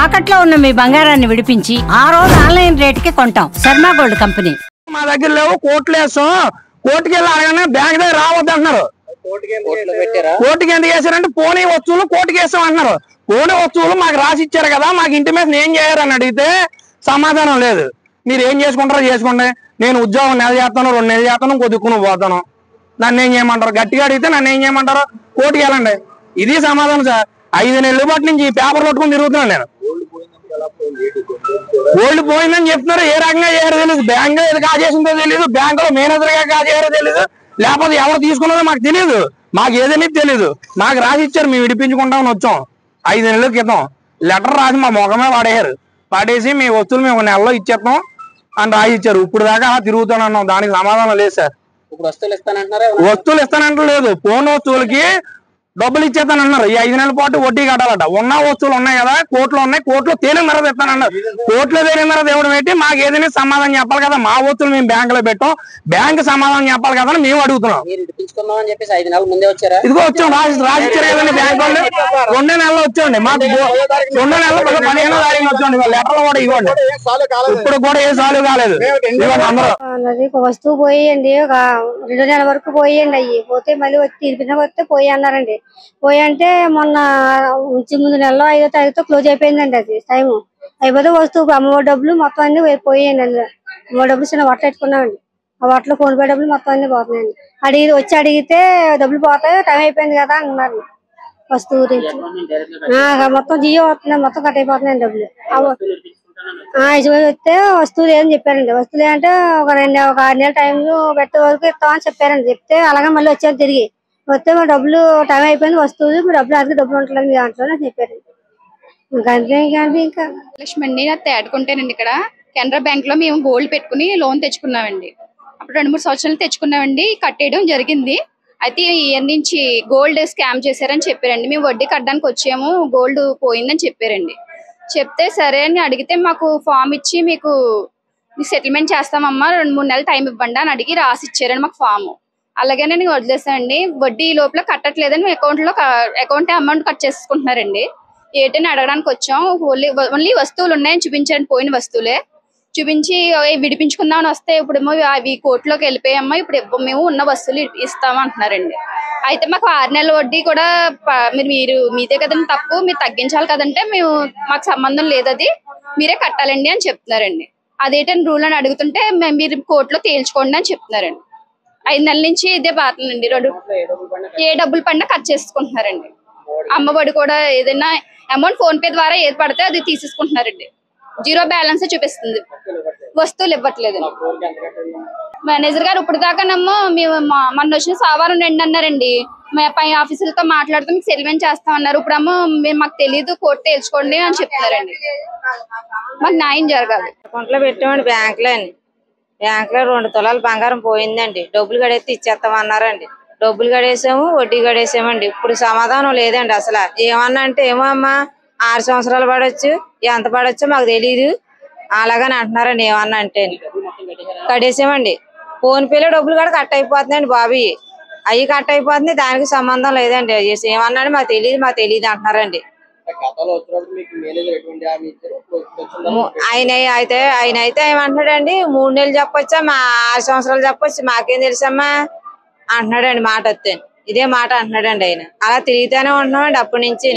తాకట్లో ఉన్న మీ బంగారాన్ని విడిపించి ఆ రోజు ఆన్లైన్ రేటుకి కొంటాం. Sharma gold company. మా దగ్గర లేవు, కోర్టులు వేస్తాం. కోర్టుకి వెళ్ళి అడగనే బ్యాంక్ దగ్గర రావద్దు అంటున్నారు. కోర్టుకి ఎందుకు వేసారంటే పోనీ వస్తువులు కోర్టుకి వేస్తాం అంటున్నారు. పోనీ వస్తువులు మాకు రాసి ఇచ్చారు కదా, మాకు ఇంటిమేషన్ ఏం చేయారని అడిగితే సమాధానం లేదు. మీరు ఏం చేసుకుంటారో చేసుకోండి, నేను ఉద్యోగం నెల చేస్తాను, 2 నెలలు చేస్తాను, కొద్దిక్కును పోతాను, నన్ను ఏం చేయమంటారు? గట్టిగా అడిగితే నన్ను ఏం చేయమంటారు? కోర్టుకి వెళ్ళండి. ఇది సమాధానం సార్. 5 నెలల బట్టి నుంచి ఈ పేపర్ పట్టుకుని తిరుగుతున్నాను నేను. గోల్డ్ పోయిందని చెప్తున్నారు, ఏ రకంగా చేయరో తెలియదు. బ్యాంక్ ఏది కాజేసిందో తెలియదు, బ్యాంకులో మేనేజర్ గా కాజేయారో తెలియదు, లేకపోతే ఎవరు తీసుకున్నారో మాకు తెలియదు. మాకు ఏదనేది తెలియదు. మాకు రాసి ఇచ్చారు, మేము విడిపించుకుంటామని వచ్చాం. 5 నెలల క్రితం లెటర్ రాసి మా మొఖమే పడేయారు. పడేసి మీ వస్తువులు మేము 1 నెలలో ఇచ్చేస్తాం అని రాసి ఇచ్చారు. ఇప్పుడు దాకా అలా తిరుగుతానన్నాం, దానికి సమాధానం లేదు సార్. వస్తువులు ఇస్తానంటే లేదు, ఫోన్ వస్తువులకి డబ్బులు ఇచ్చేస్తానన్నారు. ఈ 5 నెలల పాటు వడ్డీ కట్టాలట. ఉన్న వస్తువులు ఉన్నాయి కదా, కోర్టులో ఉన్నాయి, కోర్టులో తేలిన తర్వాత ఇస్తానన్నారు. కోర్టులో తేలిన తర్వాత ఇవ్వడం ఏంటి? మాకు ఏదైనా సమాధానం చెప్పాలి కదా. మా వస్తువులు మేము బ్యాంకులో పెట్టాం, బ్యాంక్ సమాధానం చెప్పాలి కదా అని మేము అడుగుతున్నాం. ఇదిగో వచ్చాం, రాసి ఇచ్చారు కదండి బ్యాంక్ వాళ్ళు. 2 నెలలు వచ్చాండి, మాకు 2 నెలలు 15వ తారీఖు వచ్చాండి. లెటర్లు కూడా ఇవ్వండి, ఇప్పుడు కూడా ఏ సాల్వ్ కాలేదు. ఇవ్వండి అందరూ. వస్తువు పోయండి, ఒక 2 నెలల వరకు పోయండి. అయ్యి పోతే మళ్ళీ వచ్చి తీర్పిన వస్తే పోయి అన్నారండి. పోయి అంటే మొన్న ముందు నెలలో 5వ తారీఖుతో క్లోజ్ అయిపోయిందండి. అది టైం అయిపోతే వస్తువు అమ్మఒడి డబ్బులు మొత్తం అన్ని పోయాయండి. అందులో అమ్మఒడి డబ్బులు చిన్న వట్ట పెట్టుకున్నామండి. ఆ వట్టలో ఫోన్ పే డబ్బులు మొత్తం అన్ని పోతున్నాయండి. వచ్చి అడిగితే డబ్బులు పోతాయి, టైం అయిపోయింది కదా అన్నారు. వస్తువు గురించి మొత్తం జియో వస్తున్నాయి, మొత్తం కట్ అయిపోతున్నాయండి డబ్బులు. వస్తే వస్తువులు ఏమని చెప్పారండి. వస్తువులు అంటే ఒక 6 నెలల టైం పెట్టే వరకు ఇస్తామని చెప్పారండి. చెప్తే అలాగే మళ్ళీ వచ్చాను తిరిగి. వస్తే మా డబ్బులు టైం అయిపోయింది, వస్తువులు మీ డబ్బులు అడిగి డబ్బులు ఉంటలేదు దాంట్లో అని చెప్పారు. ఇంకా లక్ష్మి అండి, నా తేడుకుంటేనండి ఇక్కడ కెనరా బ్యాంక్ లో మేము గోల్డ్ పెట్టుకుని లోన్ తెచ్చుకున్నామండి. అప్పుడు 2-3 సంవత్సరాలు తెచ్చుకున్నామండి, కట్టేయడం జరిగింది. అయితే ఈ ఇయర్ నుంచి గోల్డ్ స్కామ్ చేశారని చెప్పారండి. మేము వడ్డీ కట్టడానికి వచ్చాము, గోల్డ్ పోయిందని చెప్పారండి. చెప్తే సరే అని అడిగితే మాకు ఫామ్ ఇచ్చి మీకు సెటిల్మెంట్ చేస్తామమ్మా, 2-3 నెలలు టైం ఇవ్వండి అని అడిగి రాసి ఇచ్చారండి మాకు ఫామ్. అలాగే నేను వదిలేసానండి. వడ్డీ లోపల కట్టట్లేదని అకౌంట్ అమౌంట్ కట్ చేసుకుంటున్నారండి. ఏంటని అడగడానికి వచ్చాం. ఓన్లీ వస్తువులు ఉన్నాయని చూపించారండి, పోయిన వస్తువులే చూపించి విడిపించుకుందామని వస్తే ఇప్పుడేమో అవి కోర్టులోకి వెళ్ళిపోయామ్మా, ఇప్పుడు మేము ఉన్న వస్తువులు ఇస్తామంటున్నారండి. అయితే మాకు 6 నెలల వడ్డీ కూడా మీరు మీదే కదండి తప్పు, మీరు తగ్గించాలి కదంటే మాకు సంబంధం లేదు, అది మీరే కట్టాలండి అని చెప్తున్నారండి. అదేంటని రూల్ అని అడుగుతుంటే మీరు కోర్టులో తేల్చుకోండి అని చెప్తున్నారండి. 5 నెలల నుంచి ఇదే బాధలండి. ఏ డబ్బులు పడినా కట్ చేసుకుంటున్నారండి. అమ్మఒడి కూడా ఏదైనా అమౌంట్ ఫోన్ పే ద్వారా ఏది పడితే అది తీసేసుకుంటున్నారండి. 0 బ్యాలెన్స్ చూపిస్తుంది, వస్తువులు ఇవ్వట్లేదు. మేనేజర్ గారు ఇప్పుడు దాకానేమో మేము మొన్న వచ్చిన సోమవారం రండి అన్నారండి. పై ఆఫీసులతో మాట్లాడుతూ మీకు సెటిల్మెంట్ చేస్తామన్నారు. ఇప్పుడేమో మాకు తెలియదు, కోర్టు తేల్చుకోండి అని చెప్తున్నారండి. మాకు న్యాయం జరగాలి. అకౌంట్లో పెట్టామండి బ్యాంక్ లో 2 తులాల బంగారం పోయిందండి. డబ్బులు గడేస్తే ఇచ్చేస్తామన్నారండి. డబ్బులు గడేసాము, వడ్డీ గడేసామండి. ఇప్పుడు సమాధానం లేదండి. అసలు ఏమన్నా అంటే ఏమో అమ్మా 6 సంవత్సరాలు పడవచ్చు, ఎంత పడచ్చో మాకు తెలియదు అలాగని అంటున్నారండి. ఏమన్నా అంటే కడేసామండి. ఫోన్ పేలో డబ్బులు కూడా కట్ అయిపోతున్నాయండి బాబు, అవి కట్ అయిపోతుంది, దానికి సంబంధం లేదండి. ఏమన్నా మాకు తెలియదు అంటున్నారండి. ఆయన అయితే ఏమంటున్నాడండి, 3 నెలలు చెప్పొచ్చా, 6 సంవత్సరాలు చెప్పొచ్చు, మాకేం తెలుసమ్మా అంటున్నాడండి. మాట వస్తే ఇదే మాట అంటున్నాడండి ఆయన. అలా తిరుగుతూనే ఉంటున్నామండి అప్పటి నుంచి.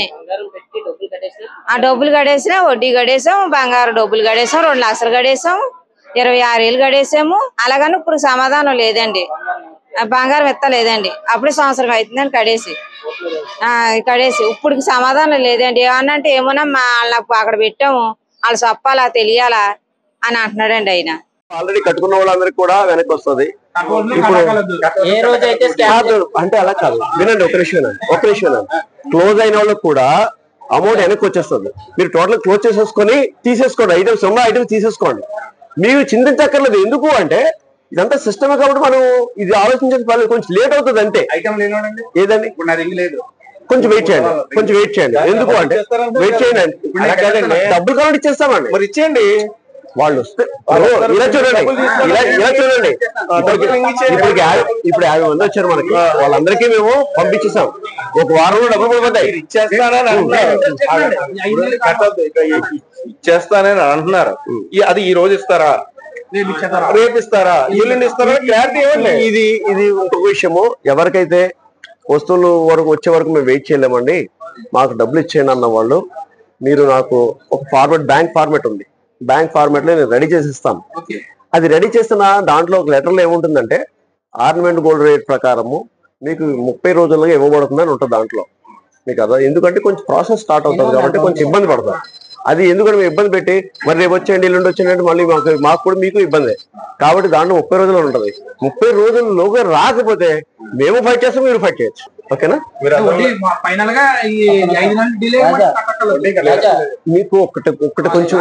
ఆ డబ్బులు గడేసినా, వడ్డీ గడేసాం, బంగారు డబ్బులు గడేసాం, 2 లక్షలు గడేసాం, 26 ఏళ్ళు గడేసాము. అలాగని ఇప్పుడు సమాధానం లేదండి, బంగారం ఎత్తలేదండి. అప్పుడే సంవత్సరం అవుతుందండి కడేసి ఇప్పుడు సమాధానం లేదండి. ఏమన్నా అంటే ఏమన్నా వాళ్ళకు అక్కడ పెట్టాము, వాళ్ళు చెప్పాలా తెలియాలా అని అంటున్నాడండి ఆయన. ఆల్రెడీ కట్టుకున్న వాళ్ళందరికీ కూడా వెనక్కి వస్తుంది. అంటే అలా కాదు, వినండి ఒక నిమిషం. క్లోజ్ అయిన వాళ్ళకి కూడా అమౌంట్ వెనక్కి వచ్చేస్తుంది. మీరు టోటల్ క్లోజ్ చేసేసుకొని తీసేసుకోండి, ఐటమ్స్ తీసేసుకోండి, మీరు చింతించక్కర్లేదు. ఎందుకు అంటే ఇదంతా సిస్టమ్ కాబట్టి మనం ఇది ఆలోచించే కొంచెం లేట్ అవుతుంది అంతే. ఏదండి కొంచెం వెయిట్ చేయండి. ఎందుకు అంటే వెయిట్ చేయండి, డబ్బులు కావాలి ఇచ్చేస్తామండి. మరి ఇచ్చేయండి. వాళ్ళు వస్తే ఇలా చూడండి ఇలా చూడండి ఇప్పుడు 50 మంది వచ్చారు మనకి, వాళ్ళందరికీ మేము పంపించేసాం. ఒక వారంలో డబ్బులు పడిపోతాయి. ఇచ్చేస్తానని అంటున్నారు. అది ఈ రోజు ఇస్తారా, రేపు ఇస్తారా, ఎల్లుండి ఇస్తారా, క్లారిటీ ఇవ్వండి. ఇది ఇంకొక విషయము, ఎవరికైతే వస్తువులు వరకు వచ్చే వరకు మేము వెయిట్ చేయలేమండి, మాకు డబ్బులు ఇచ్చేయండి అన్న వాళ్ళు, మీరు నాకు ఒక ఫార్మాట్, బ్యాంక్ ఫార్మాట్ ఉంది, బ్యాంక్ ఫార్మాట్ లో నేను రెడీ చేసి ఇస్తాను. అది రెడీ చేసిన దాంట్లో ఒక లెటర్లో ఏముంటుందంటే ఆర్నమెంట్ గోల్డ్ రేట్ ప్రకారము మీకు 30 రోజులుగా ఇవ్వబడుతుందని ఉంటుంది దాంట్లో. మీకు అర్థం, ఎందుకంటే కొంచెం ప్రాసెస్ స్టార్ట్ అవుతుంది కాబట్టి కొంచెం ఇబ్బంది పడతాం. అది ఎందుకంటే మేము ఇబ్బంది పెట్టి మరి రేపు వచ్చేయండి ఎల్లుండి వచ్చేయండి మళ్ళీ మాకు కూడా మీకు ఇబ్బంది కాబట్టి దాంట్లో 30 రోజులు ఉంటుంది. 30 రోజుల్లోగా రాకపోతే మేము ఫైట్ చేస్తాం, మీరు ఫైట్ చేయొచ్చు. ఓకేనా? మీకు ఒకటి కొంచెం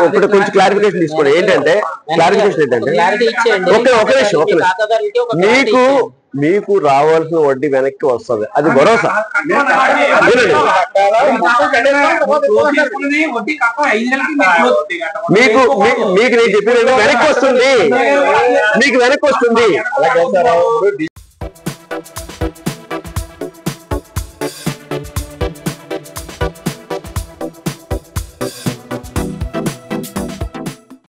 క్లారిఫికేషన్ తీసుకోండి. ఏంటంటే క్లారిఫికేషన్ ఏంటంటే ఒక నిమిషం మీకు రావాల్సిన వడ్డీ వెనక్కి వస్తుంది, అది భరోసా. మీకు నేను చెప్పిన వెనక్కి వస్తుంది, మీకు వెనక్కి వస్తుంది.